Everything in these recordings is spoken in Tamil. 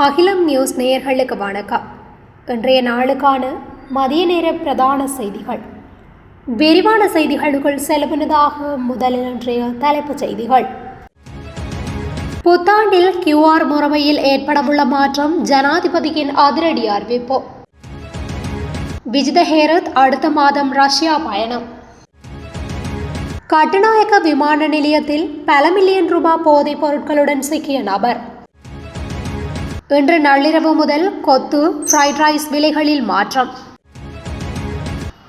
அகிலம் நியூஸ் நேயர்களுக்கு வணக்கம். இன்றைய நாளுக்கான மதிய நேர பிரதான செய்திகள். விரிவான செய்திகளுக்குள் செல்வதாக முதலில் இன்றைய தலைப்புச் செய்திகள். புத்தாண்டில் QR முறைமையில் ஏற்படவுள்ள மாற்றம், ஜனாதிபதியின் அதிரடி அறிவிப்பு. விஜித ஹேரத் அடுத்த மாதம் ரஷ்யா பயணம். கட்டுநாயக்க விமான நிலையத்தில் பல மில்லியன் ரூபாய் போதைப் பொருட்களுடன் சிக்கிய நபர். இன்று நள்ளிரவு முதல் கொத்து ஃப்ரைட் ரைஸ் விலைகளில் மாற்றம்.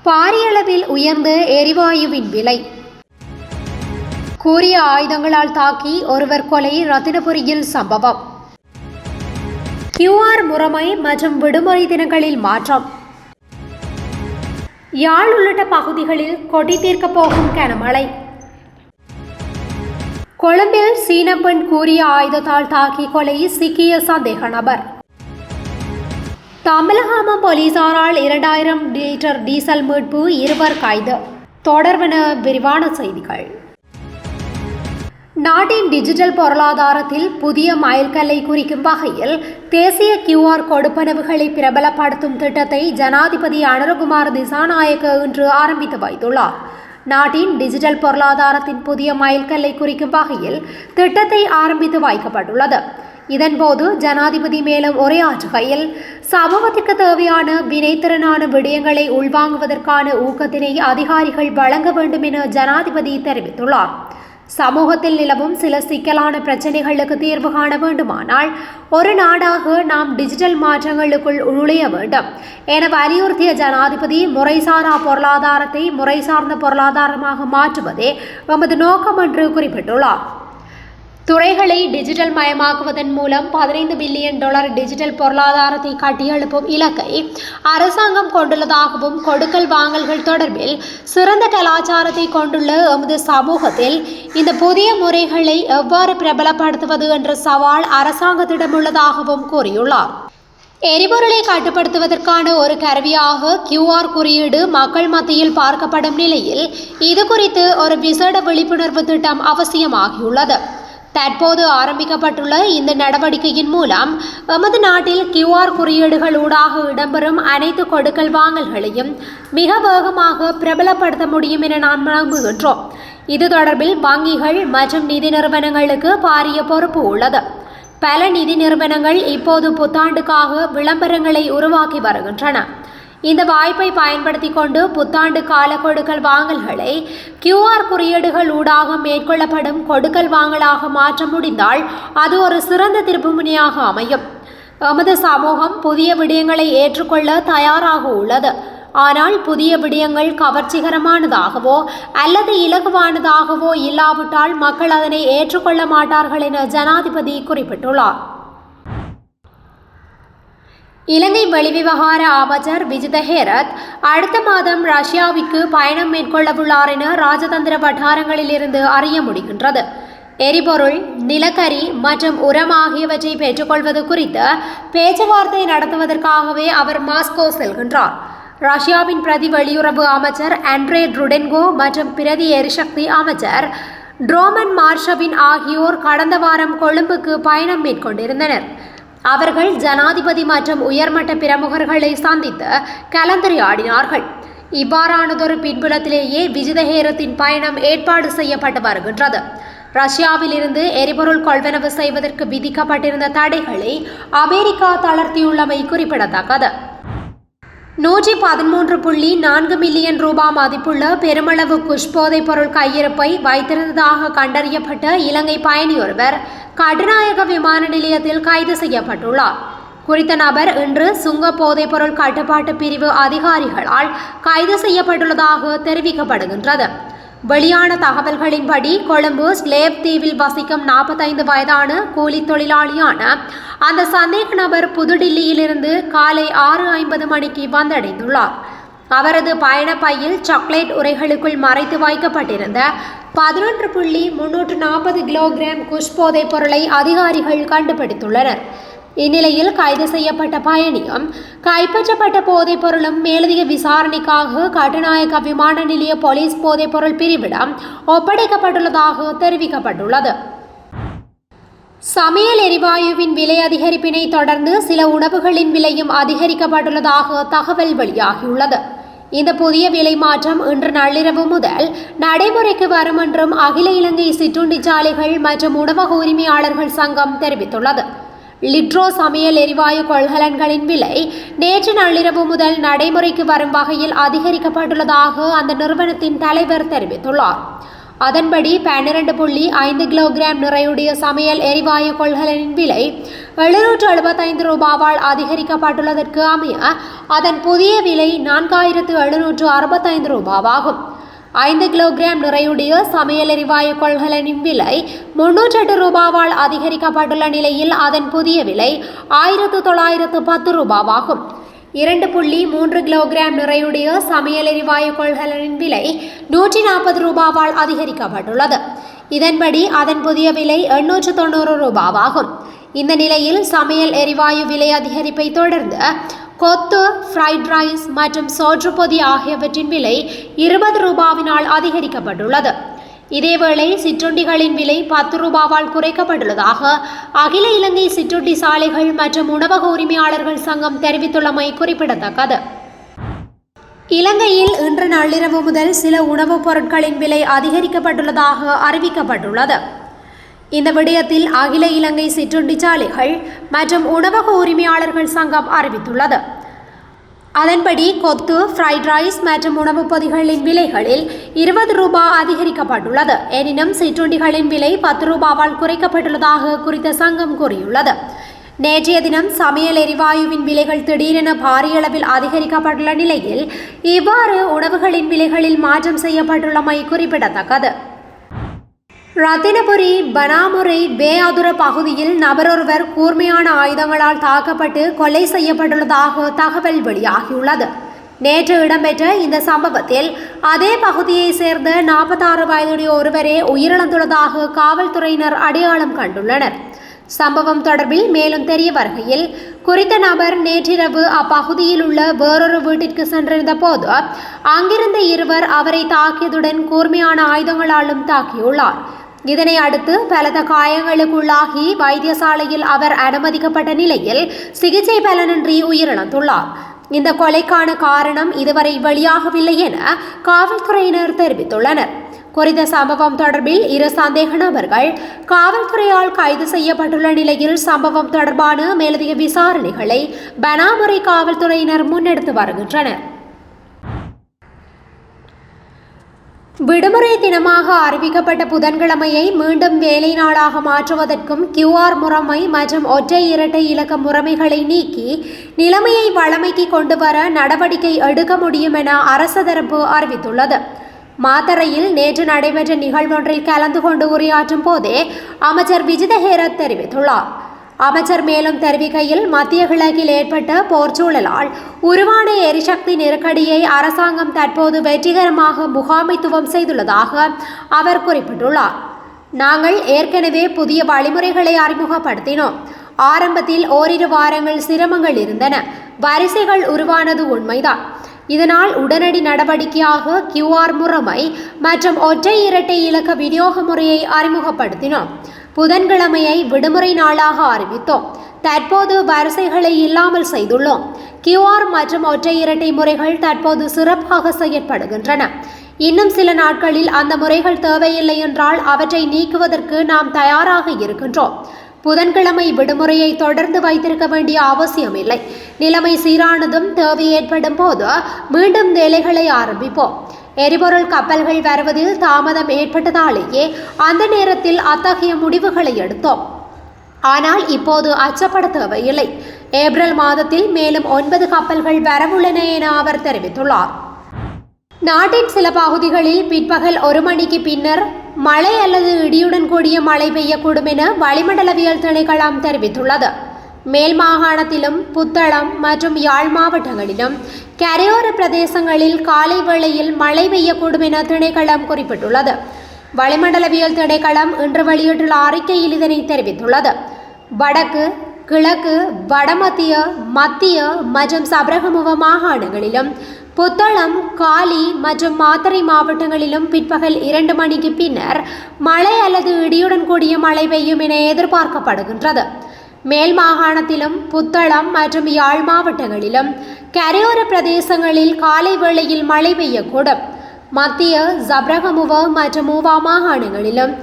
பாரியளவில் உயர்ந்த எரிவாயுவின் விலை. கூறிய ஆயுதங்களால் தாக்கி ஒருவர் கொலை, ரத்தினபுரியில் சம்பவம். QR முறைமை மற்றும் விடுமுறை தினங்களில் மாற்றம். யாழ் உள்ளிட்ட பகுதிகளில் கொடி தீர்க்கப் போகும் கனமழை. கொழும்பில் சீன பெண் கூறிய ஆயுதத்தால் தாக்கி கொலை, சிக்கிய சந்தேக நபர். தமிழகம் போலீசாரால் 2000 லிட்டர் டீசல் மீட்பு, 2 கைது. தொடர்வன விரிவான செய்திகள். நாட்டின் டிஜிட்டல் பொருளாதாரத்தில் புதிய மைல்கல்லை குறிக்கும் வகையில் தேசிய QR கொடுப்பனவுகளை பிரபலப்படுத்தும் திட்டத்தை ஜனாதிபதி அனுரகுமார் திசாநாயக்க இன்று ஆரம்பித்து வைத்துள்ளார். நாட்டின் டிஜிட்டல் பொருளாதாரத்தின் புதிய மைல்கல்லை குறிக்கும் வகையில் திட்டத்தை ஆரம்பித்து வைக்கப்பட்டுள்ளது. இதன்போது ஜனாதிபதி மேலும் உரையாற்றுகையில், சமூகத்திற்கு தேவையான வினைத்திறனான விடயங்களை உள்வாங்குவதற்கான ஊக்கத்தினை அதிகாரிகள் வழங்க வேண்டும் என ஜனாதிபதி தெரிவித்துள்ளார். சமூகத்தில் நிலவும் சில சிக்கலான பிரச்சினைகளுக்கு தீர்வு காண வேண்டுமானால் ஒரு நாடாக நாம் டிஜிட்டல் மாற்றங்களுக்குள் நுழைய வேண்டும் என வலியுறுத்திய ஜனாதிபதி, முறைசாரா பொருளாதாரத்தை முறைசார்ந்த பொருளாதாரமாக மாற்றுவதே எமது நோக்கம் என்று குறிப்பிட்டுள்ளார். துறைகளை டிஜிட்டல் மயமாக்குவதன் மூலம் $15 பில்லியன் டிஜிட்டல் பொருளாதாரத்தை கட்டியெழுப்பும் இலக்கை அரசாங்கம் கொண்டுள்ளதாகவும், கொடுக்கல் வாங்கல்கள் தொடர்பில் சிறந்த கலாச்சாரத்தை கொண்டுள்ள எமது சமூகத்தில் இந்த புதிய முறைகளை எவ்வாறு பிரபலப்படுத்துவது என்ற சவால் அரசாங்கத்திடம் உள்ளதாகவும் கூறியுள்ளார். எரிபொருளை கட்டுப்படுத்துவதற்கான ஒரு கருவியாக QR குறியீடு மக்கள் மத்தியில் பார்க்கப்படும் நிலையில் இது குறித்து ஒரு விசேட விழிப்புணர்வு திட்டம் அவசியமாகியுள்ளது. தற்போது ஆரம்பிக்கப்பட்டுள்ள இந்த நடவடிக்கையின் மூலம் எமது நாட்டில் QR குறியீடுகள் ஊடாக இடம்பெறும் அனைத்து கொடுக்கல் வாங்கல்களையும் மிக வேகமாக பிரபலப்படுத்த முடியும் என நாம் நம்புகின்றோம். இது தொடர்பில் வங்கிகள் மற்றும் நிதி நிறுவனங்களுக்கு பாரிய பொறுப்பு உள்ளது. பல நிதி நிறுவனங்கள் இப்போது புத்தாண்டுக்காக விளம்பரங்களை உருவாக்கி வருகின்றன. இந்த வாய்ப்பை பயன்படுத்தி கொண்டு புத்தாண்டு கால கொடுக்கல் வாங்கல்களை QR குறியீடுகள் ஊடாக மேற்கொள்ளப்படும் கொடுக்கல் வாங்கலாக மாற்ற முடிந்தால் அது ஒரு சிறந்த திருப்புமுனையாக அமையும். எமது சமூகம் புதிய விடயங்களை ஏற்றுக்கொள்ள தயாராக உள்ளது. ஆனால் புதிய விடயங்கள் கவர்ச்சிகரமானதாகவோ அல்லது இலகுவானதாகவோ இல்லாவிட்டால் மக்கள் அதனை ஏற்றுக்கொள்ள மாட்டார்கள் என ஜனாதிபதி குறிப்பிட்டுள்ளார். இலங்கை வெளிவிவகார அமைச்சர் விஜித ஹேரத் அடுத்த மாதம் ரஷ்யாவிற்கு பயணம் மேற்கொள்ளவுள்ளார் என ராஜதந்திர வட்டாரங்களிலிருந்து அறிய முடிகின்றது. எரிபொருள், நிலக்கரி மற்றும் உரம் ஆகியவற்றை பெற்றுக்கொள்வது குறித்து பேச்சுவார்த்தை நடத்துவதற்காகவே அவர் மாஸ்கோ செல்கின்றார். ரஷ்யாவின் பிரதி வெளியுறவு அமைச்சர் ஆண்ட்ரே ருடென்கோ மற்றும் பிரதி எரிசக்தி அமைச்சர் ட்ரோமன் மார்ஷவின் ஆகியோர் கடந்த வாரம் கொழும்புக்கு பயணம் மேற்கொண்டிருந்தனர். அவர்கள் ஜனாதிபதி மற்றும் உயர்மட்ட பிரமுகர்களை சந்தித்து கலந்துரையாடினார்கள். இவ்வாறானதொரு பின்புலத்திலேயே விஜித ஹேரத்தின் பயணம் ஏற்பாடு செய்யப்பட்டு வருகின்றது. ரஷ்யாவில் இருந்து எரிபொருள் கொள்வனவு செய்வதற்கு விதிக்கப்பட்டிருந்த தடைகளை அமெரிக்கா தளர்த்தியுள்ளமை குறிப்பிடத்தக்கது. 113.4 மில்லியன் ரூபாய் மதிப்புள்ள பெருமளவு குஷ் போதைப் பொருள் கையிருப்பை வைத்திருந்ததாக கண்டறியப்பட்ட இலங்கை பயணியொருவர் கட்டுநாயக்க விமான நிலையத்தில் கைது செய்யப்பட்டுள்ளார். குறித்த நபர் இன்று சுங்க போதைப் பொருள் கட்டுப்பாட்டு பிரிவு அதிகாரிகளால் கைது செய்யப்பட்டுள்ளதாக தெரிவிக்கப்படுகின்றது. வெளியான தகவல்களின்படி கொழும்பு ஸ்லேப் தீவில் வசிக்கும் 45 வயதான கூலி தொழிலாளியான அந்த சந்தேக நபர் புதுடில்லியிலிருந்து காலை 6:50 மணிக்கு வந்தடைந்துள்ளார். அவரது பயணப்பையில் சாக்லேட் உரைகளுக்குள் மறைத்து வைக்கப்பட்டிருந்த 11.340 கிலோகிராம் குஷ் போதைப் பொருளை அதிகாரிகள் கண்டுபிடித்துள்ளனர். இந்நிலையில் கைது செய்யப்பட்ட பயணியும் கைப்பற்றப்பட்ட போதைப் பொருளும் மேலதிக விசாரணைக்காக கட்டுநாயக்க விமான நிலைய போலீஸ் போதைப் பொருள் பிரிவிடம் ஒப்படைக்கப்பட்டுள்ளதாக தெரிவிக்கப்பட்டுள்ளது. சமையல் எரிவாயுவின் விலை அதிகரிப்பினை தொடர்ந்து சில உணவுகளின் விலையும் அதிகரிக்கப்பட்டுள்ளதாக தகவல் வெளியாகியுள்ளது. இந்த புதிய விலை மாற்றம் இன்று நள்ளிரவு முதல் நடைமுறைக்கு வரும் என்றும் அகில இலங்கை சிற்றுண்டிச்சாலைகள் மற்றும் உணவக உரிமையாளர்கள் சங்கம் தெரிவித்துள்ளது. லிட்ரோ சமையல் எரிவாயு கொள்கலன்களின் விலை நேற்று நள்ளிரவு முதல் நடைமுறைக்கு வரும் வகையில் அதிகரிக்கப்பட்டுள்ளதாக அந்த நிறுவனத்தின் தலைவர் தெரிவித்துள்ளார். அதன்படி 12.5 கிலோகிராம் நிறையுடைய சமையல் எரிவாயு கொள்கலனின் விலை 775 ரூபாவால் அதிகரிக்கப்பட்டுள்ளதற்கு அமைய அதன் புதிய விலை 4765 ரூபாவாகும். 5 கிலோகிராம் நிறையுடைய சமையல் எரிவாயு கொள்கலனின் விலை 308 ரூபாவால் அதிகரிக்கப்பட்டுள்ள நிலையில் அதன் புதிய விலை 1910 ரூபாவாகும். 2.3 கிலோகிராம் நிறையுடைய சமையல் எரிவாயு கொள்கலனின் விலை 140 ரூபாவால் அதிகரிக்கப்பட்டுள்ளது. இதன்படி அதன் புதிய விலை 890 ரூபாவாகும். இந்த நிலையில் சமையல் எரிவாயு விலை அதிகரிப்பை தொடர்ந்து கொத்து, ஃப்ரைட் ரைஸ் மற்றும் சோற்றுப்பொதி ஆகியவற்றின் விலை 20 ரூபாவினால் அதிகரிக்கப்பட்டுள்ளது. இதேவேளை சிற்றுண்டிகளின் விலை 10 ரூபாவால் குறைக்கப்பட்டுள்ளதாக அகில இலங்கை சிற்றுண்டி சாலைகள் மற்றும் உணவக உரிமையாளர்கள் சங்கம் தெரிவித்துள்ளமை குறிப்பிடத்தக்கது. இலங்கையில் இன்று நள்ளிரவு முதல் சில உணவுப் பொருட்களின் விலை அதிகரிக்கப்பட்டுள்ளதாக அறிவிக்கப்பட்டுள்ளது. இந்த விடயத்தில் அகில இலங்கை சிற்றுண்டிச்சாலைகள் மற்றும் உணவக உரிமையாளர்கள் சங்கம் அறிவித்துள்ளது. அதன்படி கொத்து, ஃப்ரைட் ரைஸ் மற்றும் உணவுப் பொதிகளின் விலைகளில் 20 ரூபாய் அதிகரிக்கப்பட்டுள்ளது. எனினும் சிற்றுண்டிகளின் விலை 10 ரூபாவால் குறைக்கப்பட்டுள்ளதாக குறித்த சங்கம் கூறியுள்ளது. நேற்றைய தினம் சமையல் எரிவாயுவின் விலைகள் திடீரென பாரிய அளவில் அதிகரிக்கப்பட்டுள்ள நிலையில் இவ்வாறு உணவுகளின் விலைகளில் மாற்றம் செய்யப்பட்டுள்ளமை குறிப்பிடத்தக்கது. ரத்தினபுரி பனாமுறை பேயாதுர பகுதியில் நபரொருவர் கூர்மையான ஆயுதங்களால் தாக்கப்பட்டு கொலை செய்யப்பட்டுள்ளதாக தகவல் வெளியாகியுள்ளது. நேற்று இடம்பெற்ற இந்த சம்பவத்தில் அதே பகுதியைச் சேர்ந்த 46 வயதுடைய ஒருவரே உயிரிழந்துள்ளதாக காவல்துறையினர் அடையாளம் கண்டுள்ளனர். சம்பவம் தொடர்பில் மேலும் தெரிய வருகையில் குறித்த நபர் நேற்றிரவு அப்பகுதியில் உள்ள வேறொரு வீட்டிற்கு சென்றிருந்த போது அங்கிருந்த இருவர் அவரை தாக்கியதுடன் கூர்மையான ஆயுதங்களாலும் தாக்கியுள்ளார். இதனை அடுத்து பலத்த காயங்களுக்குள்ளாகி வைத்தியசாலையில் அவர் அனுமதிக்கப்பட்ட நிலையில் சிகிச்சை பலனின்றி உயிரிழந்துள்ளார். இந்த கொலைக்கான காரணம் இதுவரை வெளியாகவில்லை என காவல்துறையினர் தெரிவித்துள்ளனர். குறித்த சம்பவம் தொடர்பில் 2 சந்தேக நபர்கள் காவல்துறையால் கைது செய்யப்பட்டுள்ள நிலையில் சம்பவம் தொடர்பான மேலதிக விசாரணைகளை பனாமுறை காவல்துறையினர் முன்னெடுத்து வருகின்றனர். விடுமுறை தினமாக அறிவிக்கப்பட்ட புதன்கிழமையை மீண்டும் வேலை நாளாக மாற்றுவதற்கும் QR முறைமை மற்றும் ஒற்றை இரட்டை இலக்க முறைமைகளை நீக்கி நிலைமையை வழமைக்கு கொண்டு வர நடவடிக்கை எடுக்க முடியும் என அரசு தரப்பு அறிவித்துள்ளது. மாத்தறையில் நேற்று நடைபெற்ற நிகழ்வொன்றில் கலந்து கொண்டு உரையாற்றும் போதே அமைச்சர் விஜித ஹேரத் தெரிவித்துள்ளார். அமைச்சர் மேலும் தெரிவிக்கையில் மத்திய கிழக்கில் ஏற்பட்ட போர்ச்சூழலால் உருவான எரிசக்தி நெருக்கடியை அரசாங்கம் தற்போது வெற்றிகரமாக முகாமைத்துவம் செய்துள்ளதாக அவர் குறிப்பிட்டுள்ளார். நாங்கள் ஏற்கனவே புதிய வழிமுறைகளை அறிமுகப்படுத்தினோம். ஆரம்பத்தில் ஓரிரு வாரங்கள் சிரமங்கள் இருந்தன. வரிசைகள் உருவானது உண்மைதான். இதனால் உடனடி நடவடிக்கையாக QR முறைமை மற்றும் ஒற்றை இரட்டை இலக்க விநியோக முறையை அறிமுகப்படுத்தினோம். புதன்கிழமையை விடுமுறை நாளாக அறிவித்தோம். தற்போது வரிசைகளை இல்லாமல் செய்துள்ளோம். QR மற்றும் ஒற்றை இரட்டை முறைகள் தற்போது சிறப்பாக செயற்படுகின்றன. இன்னும் சில நாட்களில் அந்த முறைகள் தேவையில்லை என்றால் அவற்றை நீக்குவதற்கு நாம் தயாராக இருக்கின்றோம். புதன்கிழமை விடுமுறையை தொடர்ந்து வைத்திருக்க வேண்டிய அவசியமில்லை. நிலைமை சீரானதும் தேவை ஏற்படும் போது மீண்டும் வேலைகளை ஆரம்பிப்போம். எரிபொருள் கப்பல்கள் வருவதில் தாமதம் ஏற்பட்டதாலேயே அந்த நேரத்தில் அத்தகைய முடிவுகளை எடுத்தோம். ஆனால் இப்போது அச்சப்பட தேவையில்லை. ஏப்ரல் மாதத்தில் மேலும் 9 கப்பல்கள் வரவுள்ளன என அவர் தெரிவித்துள்ளார். நாட்டின் சில பகுதிகளில் பிற்பகல் 1 மணிக்கு பின்னர் மழை அல்லது இடியுடன் கூடிய மழை பெய்யக்கூடும் என வளிமண்டலவியல் திணைக்களம் தெரிவித்துள்ளது. மேல் மாகாணத்திலும் புத்தளம் மற்றும் யாழ் மாவட்டங்களிலும் கரையோர பிரதேசங்களில் காலை வேளையில் மழை பெய்யக்கூடும் என திணைக்களம் குறிப்பிட்டுள்ளது. வளிமண்டலவியல் திணைக்களம் இன்று வெளியிட்டுள்ள அறிக்கையில் இதனை தெரிவித்துள்ளது. வடக்கு, கிழக்கு, வடமத்திய, மத்திய மற்றும் சபரகமுக மாகாணங்களிலும் புத்தளம், காலி மற்றும் மாத்தறை மாவட்டங்களிலும் பிற்பகல் 2 மணிக்கு பின்னர் மழை அல்லது இடியுடன் கூடிய மழை பெய்யும் என எதிர்பார்க்கப்படுகின்றது. மேல் மாகாணத்திலும் புத்தளம் மற்றும் யாழ் மாவட்டங்களிலும் கரையோர பிரதேசங்களில் காலை வேளையில் மழை பெய்யக்கூடும். மத்திய, ஜப்ரகமுவ மற்றும் மூவா மாகாணங்களிலும்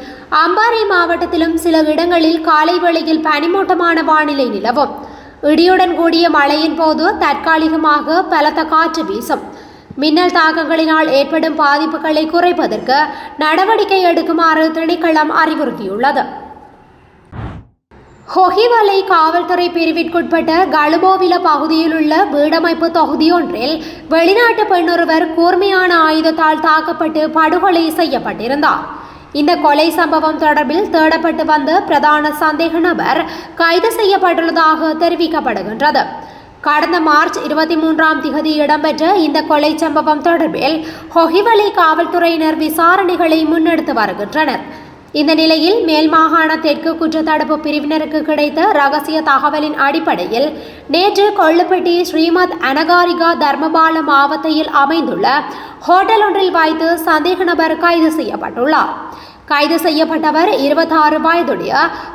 அம்பாறை மாவட்டத்திலும் சில இடங்களில் காலை வேளையில் பனிமூட்டமான வானிலை நிலவும். இடியுடன் கூடிய மழையின் போது தற்காலிகமாக பலத்த காற்று வீசும். மின்னல் தாக்கங்களினால் ஏற்படும் பாதிப்புகளை குறைப்பதற்கு நடவடிக்கை எடுக்குமாறு திணைக்களம் அறிவுறுத்தியுள்ளது. ஹொஹிவலை காவல்துறை பிரிவிற்குட்பட்ட கலுபோவில பகுதியில் உள்ள வீடமைப்பு தொகுதியொன்றில் வெளிநாட்டு பெண்ணொருவர் கூர்மையான ஆயுதத்தால் தாக்கப்பட்டு படுகொலை செய்யப்பட்டிருந்தார். இந்த கொலை சம்பவம் தொடர்பில் தேடப்பட்டு வந்த பிரதான சந்தேக நபர் கைது செய்யப்பட்டுள்ளதாக தெரிவிக்கப்படுகின்றது. கடந்த மார்ச் 23ஆம் திகதி இடம்பெற்ற இந்த கொலை சம்பவம் தொடர்பில் ஹொஹிவலை காவல்துறையினர் விசாரணைகளை முன்னெடுத்து வருகின்றனர். இந்த நிலையில் மேல் மாகாண தெற்கு குற்றத்தடுப்பு பிரிவினருக்கு கிடைத்த ரகசிய தகவலின் அடிப்படையில் நேற்று கொள்ளுப்பட்டி ஸ்ரீமத் அனகாரிகா தர்மபால மாவட்டத்தில் அமைந்துள்ள ஹோட்டல் ஒன்றில் வைத்து சந்தேக நபர் கைது செய்யப்பட்டுள்ளார். கைது செய்யப்பட்டவர் 26 வயதுடைய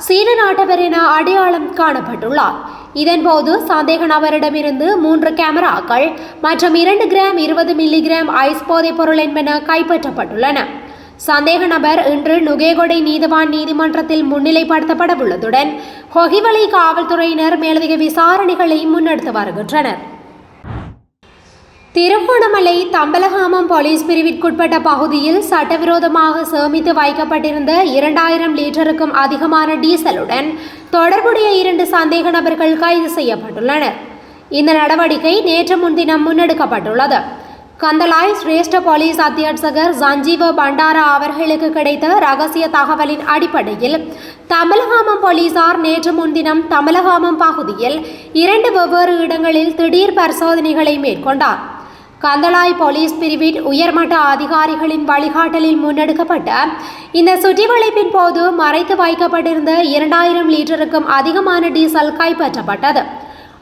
சீன நாட்டவர் என அடையாளம் காணப்பட்டுள்ளார். இதன்போது சந்தேக நபரிடமிருந்து 3 கேமராக்கள் மற்றும் 2 கிராம் 20 மில்லிகிராம் ஐஸ் போதைப் பொருள் என்பன கைப்பற்றப்பட்டுள்ளன. சந்தேக நபர் இன்று நுகேகொடை நீதவான் நீதிமன்றத்தில் முன்னிலைப்படுத்தப்படவுள்ளதுடன் ஹொஹிவலை காவல்துறையினர் மேலதிக விசாரணைகளை முன்னெடுத்து வருகின்றனர். திருகோணமலை தம்பலகாமம் போலீஸ் பிரிவிற்குட்பட்ட பகுதியில் சட்டவிரோதமாக சேமித்து வைக்கப்பட்டிருந்த 2000 லிட்டருக்கும் அதிகமான டீசலுடன் தொடர்புடைய 2 சந்தேக நபர்கள் கைது செய்யப்பட்டுள்ளனர். இந்த நடவடிக்கை நேற்று முன்தினம் முன்னெடுக்கப்பட்டுள்ளது. கந்தலாய் சிரேஷ்ட போலீஸ் அத்தியட்சகர் சஞ்சீவ பண்டாரா அவர்களுக்கு கிடைத்த ரகசிய தகவலின் அடிப்படையில் தம்பலகாமம் போலீசார் நேற்று முன்தினம் தம்பலகாமம் பகுதியில் 2 வெவ்வேறு இடங்களில் திடீர் பரிசோதனைகளை மேற்கொண்டார். கந்தலாய் போலீஸ் பிரிவின் உயர்மட்ட அதிகாரிகளின் வழிகாட்டலில் முன்னெடுக்கப்பட்ட இந்த சுற்றிவளைப்பின் போது மறைத்து வைக்கப்பட்டிருந்த 2000 லிட்டருக்கும் அதிகமான டீசல் கைப்பற்றப்பட்டது.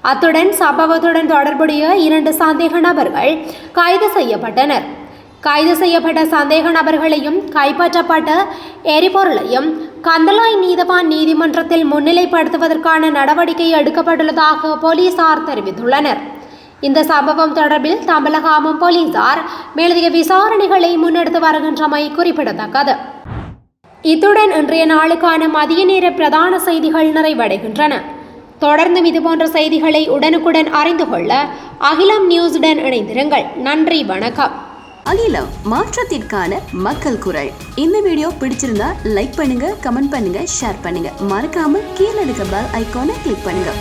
அத்துடன் சம்பவத்துடன் தொடர்புடைய 2 சந்தேக நபர்கள் கைது செய்யப்பட்டனர். கைது செய்யப்பட்ட சந்தேக நபர்களையும் கைப்பற்றப்பட்ட எரிபொருளையும் கந்தலாய் நீதவான் நீதிமன்றத்தில் முன்னிலைப்படுத்துவதற்கான நடவடிக்கை எடுக்கப்பட்டுள்ளதாக போலீசார் தெரிவித்துள்ளனர். இந்த சம்பவம் தொடர்பில் தம்பலகாமம் போலீசார் மேலதிக விசாரணைகளை முன்னெடுத்து வருகின்றமை குறிப்பிடத்தக்கது. இத்துடன் இன்றைய நாளுக்கான மதிய நேர பிரதான செய்திகள் நிறைவடைகின்றன. தொடர்ந்தும் இதுபோன்ற செய்திகளை உடனுக்குடன் அறிந்து கொள்ள அகிலம் நியூஸுடன் இணைந்திருங்கள். நன்றி, வணக்கம். அகிலம், மாற்றத்திற்கான மக்கள் குரல். இந்த வீடியோ பிடிச்சிருந்தா லைக் பண்ணுங்க, கமெண்ட் பண்ணுங்க, ஷேர் பண்ணுங்க. மறக்காம கீழே இருக்க பெல் ஐகானை கிளிக் பண்ணுங்க.